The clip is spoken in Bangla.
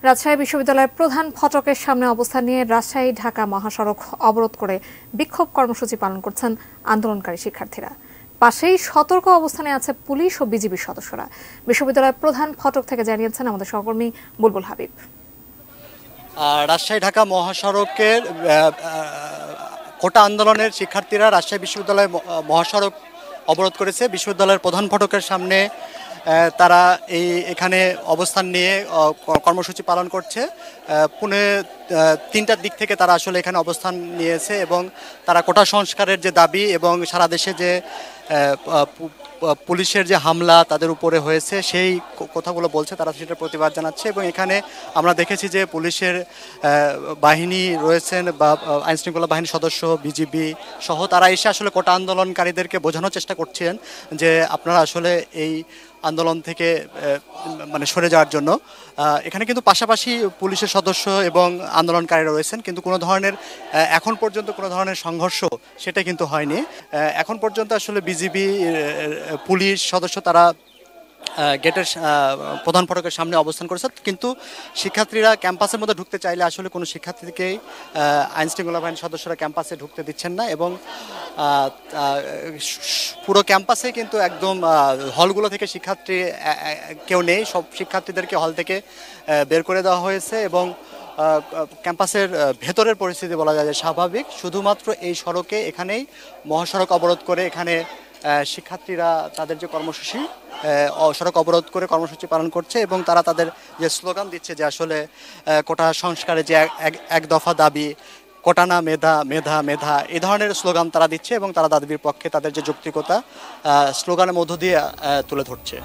রাজশাহী বিশ্ববিদ্যালয়ের প্রধান ফটকের সামনে অবস্থান নিয়ে রাজশাহী ঢাকা মহাসড়ক অবরোধ করে বিক্ষোভ কর্মসূচি পালন করছেন আন্দোলনকারী শিক্ষার্থীরা। পাশেই সতর্ক অবস্থানে আছে পুলিশ ও বিজিবির সদস্যরা। বিশ্ববিদ্যালয়ের প্রধান ফটক থেকে জানিয়েছেন আমাদের সহকর্মী বুলবুল হাবিব। রাজশাহী ঢাকা মহাসড়কের কোটা আন্দোলনের শিক্ষার্থীরা রাজশাহী বিশ্ববিদ্যালয় মহাসড়ক অবরোধ করেছে। বিশ্ববিদ্যালয়ের প্রধান ফটকের সামনে তারা এখানে অবস্থান নিয়ে কর্মসূচি পালন করছে। পুনে 3টার দিক থেকে তারা আসলে এখানে অবস্থান নিয়েছে এবং তারা কোটা সংস্কারের যে দাবি এবং সারা দেশে যে পুলিশের যে হামলা তাদের উপরে হয়েছে সেই কথাগুলো বলছে, তারা সেটার প্রতিবাদ জানাচ্ছে। এবং এখানে আমরা দেখেছি যে পুলিশের বাহিনী রয়েছেন বা আইনশৃঙ্খলা বাহিনীর সদস্য, বিজিবি সহ তারা এসে আসলে কোটা আন্দোলনকারীদেরকে বোঝানোর চেষ্টা করছেন যে আপনারা আসলে এই আন্দোলন থেকে মানে সরে যাওয়ার জন্য। এখানে কিন্তু পাশাপাশি পুলিশের সদস্য এবং আন্দোলনকারীরা রয়েছেন, কিন্তু কোনো ধরনের এখন পর্যন্ত কোনো ধরনের সংঘর্ষ সেটা কিন্তু হয়নি। এখন পর্যন্ত আসলে বিজিবি পুলিশ সদস্য তারা গেটের প্রধান ফটকের সামনে অবস্থান করেছে, কিন্তু শিক্ষার্থীরা ক্যাম্পাসের মধ্যে ঢুকতে চাইলে আসলে কোনো শিক্ষার্থীকেই আইনশৃঙ্খলা বাহিনীর সদস্যরা ক্যাম্পাসে ঢুকতে দিচ্ছেন না। এবং পুরো ক্যাম্পাসে কিন্তু একদম হলগুলো থেকে শিক্ষার্থী কেউ নেই, সব শিক্ষার্থীদেরকে হল থেকে বের করে দেওয়া হয়েছে। এবং ক্যাম্পাসের ভেতরের পরিস্থিতি বলা যায় যে স্বাভাবিক। শুধুমাত্র এই সড়কে এখানেই মহাসড়ক অবরোধ করে এখানে শিক্ষার্থীরা তাদের যে কর্মসূচি সড়ক অবরোধ করে কর্মসূচি পালন করছে এবং তারা তাদের যে স্লোগান দিচ্ছে যে আসলে কোটা সংস্কারে যে এক দফা দাবি, কোটা না মেধা, মেধা মেধা, এই ধরনের স্লোগান তারা দিচ্ছে এবং তারা দাবির পক্ষে তাদের যে যৌক্তিকতা স্লোগানের মধ্য দিয়ে তুলে ধরছে।